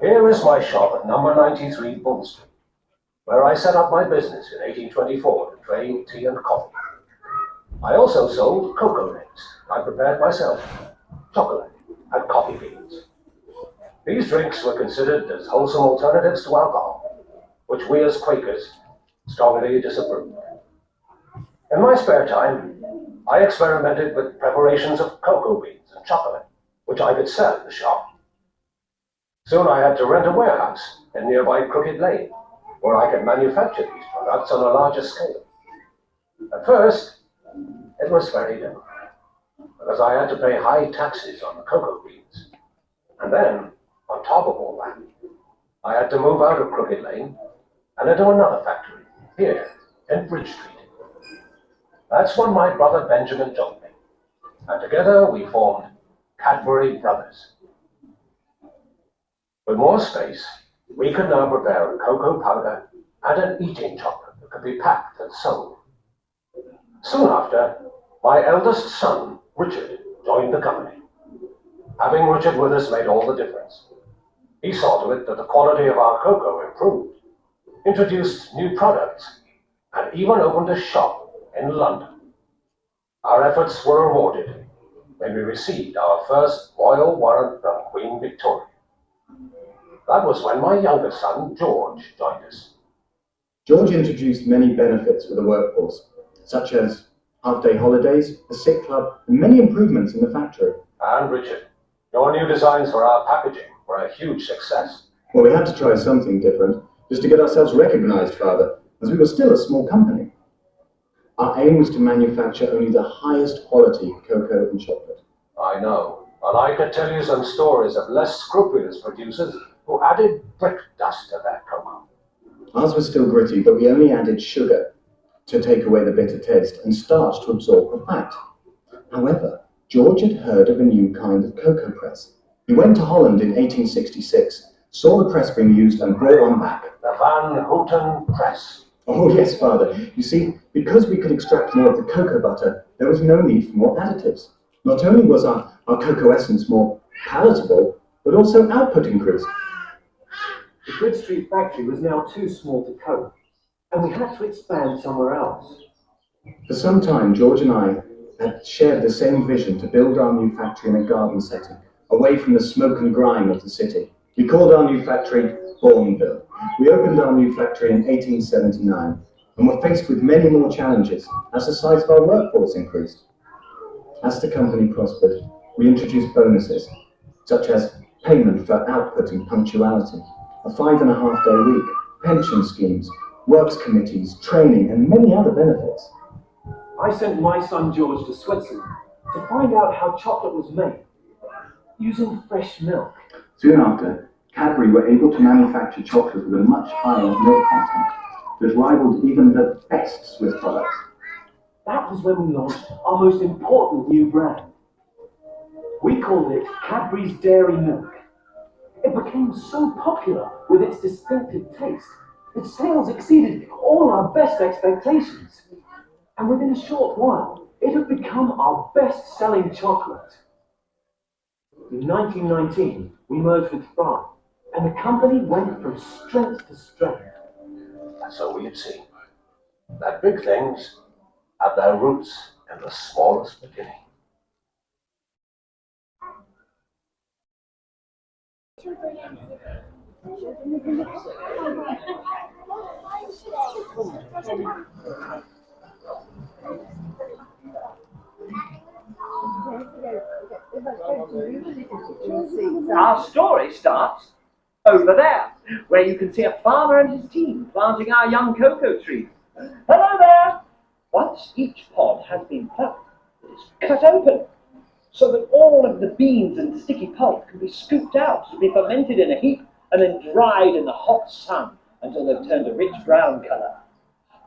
Here is my shop at number 93 Bull Street, where I set up my business in 1824 to trade tea and coffee. I also sold cocoa nibs I prepared myself, chocolate, and coffee beans. These drinks were considered as wholesome alternatives to alcohol, which we as Quakers strongly disapproved. In my spare time, I experimented with preparations of cocoa beans and chocolate, which I could sell in the shop. Soon I had to rent a warehouse in nearby Crooked Lane, where I could manufacture these products on a larger scale. At first, it was very difficult, because I had to pay high taxes on the cocoa beans. And then, on top of all that, I had to move out of Crooked Lane and into another factory, here, in Bridge Street. That's when my brother Benjamin joined me, and together we formed Cadbury Brothers. With more space, we could now prepare a cocoa powder and an eating chocolate that could be packed and sold. Soon after, my eldest son, Richard, joined the company. Having Richard with us made all the difference. He saw to it that the quality of our cocoa improved, introduced new products, and even opened a shop in London. Our efforts were rewarded when we received our first royal warrant from Queen Victoria. That was when my younger son, George, joined us. George introduced many benefits for the workforce, such as half-day holidays, a sick club, and many improvements in the factory. And Richard, your new designs for our packaging were a huge success. Well, we had to try something different, just to get ourselves recognized, Father, as we were still a small company. Our aim was to manufacture only the highest quality cocoa and chocolate. I know, and I could tell you some stories of less scrupulous producers who added brick dust to their cocoa. Ours was still gritty, but we only added sugar to take away the bitter taste and starch to absorb the fat. However, George had heard of a new kind of cocoa press. He went to Holland in 1866, saw the press being used and brought one back. The Van Houten Press. Oh yes, Father. You see, because we could extract more of the cocoa butter, there was no need for more additives. Not only was our cocoa essence more palatable, but also output increased. The Bridge Street factory was now too small to cope, and we had to expand somewhere else. For some time, George and I had shared the same vision to build our new factory in a garden setting, away from the smoke and grime of the city. We called our new factory Bourneville. We opened our new factory in 1879, and were faced with many more challenges as the size of our workforce increased. As the company prospered, we introduced bonuses, such as payment for output and punctuality, a 5.5-day week, pension schemes, works committees, training, and many other benefits. I sent my son George to Switzerland to find out how chocolate was made, using fresh milk. Soon after, Cadbury were able to manufacture chocolate with a much higher milk content that rivaled even the best Swiss products. That was when we launched our most important new brand. We called it Cadbury's Dairy Milk. It became so popular with its distinctive taste that sales exceeded all our best expectations. And within a short while, it had become our best-selling chocolate. In 1919, we merged with Fry, and the company went from strength to strength. And so we had seen that big things have their roots in the smallest beginning. Our story starts over there, where you can see a farmer and his team planting our young cocoa trees. Hello there! Once each pod has been plucked, it is cut open, so that all of the beans and sticky pulp can be scooped out to be fermented in a heap and then dried in the hot sun until they've turned a rich brown colour.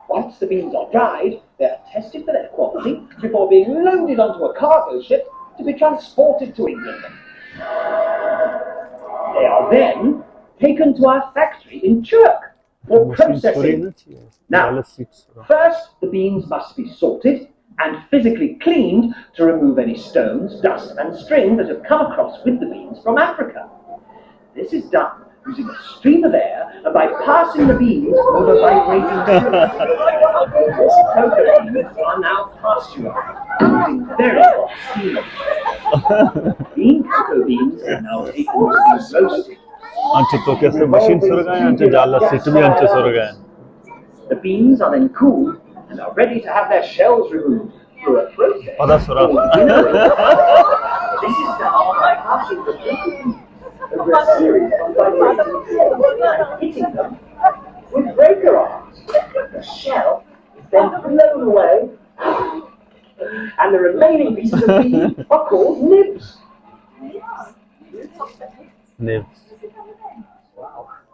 Once the beans are dried, they are tested for their quality before being loaded onto a cargo ship to be transported to England. They are then taken to our factory in Churk for processing. Now, first the beans must be sorted and physically cleaned to remove any stones, dust and string that have come across with the beans from Africa. This is done using a stream of air and by passing the beans over vibrating sugar. These cocoa beans are now pasteurized using very hot steam. Bean cocoa beans are now taken to be roasted. आंचे तो कैसे machine सुर गए आंचे जाला seat भी आंचे सुर गए The beans are then cooled and are ready to have their shells removed through a process. पता सुरा This is done by passing the cocoa beans over a series of vibrating tools and hitting them with breaker arms. The shell is then blown away, and the remaining pieces of bean are called nibs. Nibs.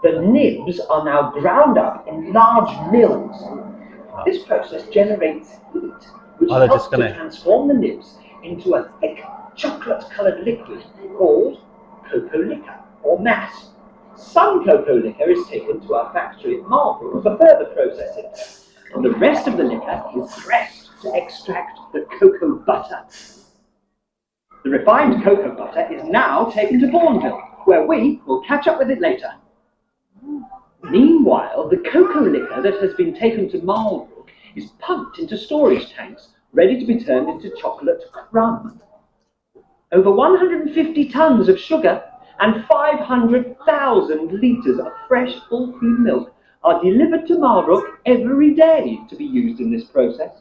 The nibs are now ground up in large mills. This process generates heat, which Oh, they're helps just to gonna- transform the nibs into a thick chocolate-coloured liquid called cocoa liquor or mass. Some cocoa liquor is taken to our factory at Marlborough for further processing, and the rest of the liquor is pressed to extract the cocoa butter. The refined cocoa butter is now taken to Bourneville, where we will catch up with it later. Meanwhile, the cocoa liquor that has been taken to Marlborough is pumped into storage tanks, ready to be turned into chocolate crumb. Over 150 tons of sugar and 500,000 litres of fresh full cream milk are delivered to Marlborough every day to be used in this process.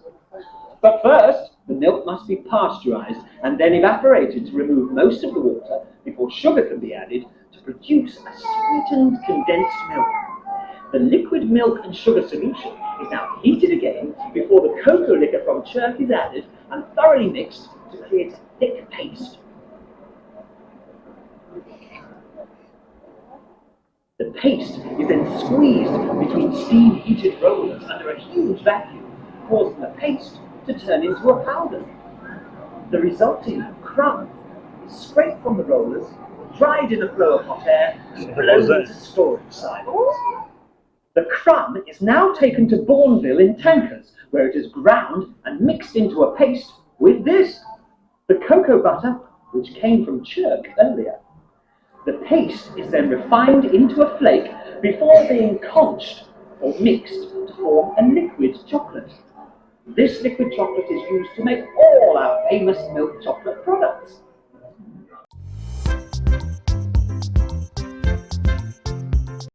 But first, the milk must be pasteurised and then evaporated to remove most of the water before sugar can be added to produce a sweetened condensed milk. The liquid milk and sugar solution is now heated again before the cocoa liquor from Chirk is added and thoroughly mixed to create a thick paste. The paste is then squeezed between steam-heated rollers under a huge vacuum, causing the paste to turn into a powder. The resulting crumb is scraped from the rollers, dried in a flow of hot air, and blown into storage silos. The crumb is now taken to Bourneville in tankers, where it is ground and mixed into a paste with this, the cocoa butter, which came from Chirk earlier. The paste is then refined into a flake before being conched or mixed to form a liquid chocolate. This liquid chocolate is used to make all our famous milk chocolate products.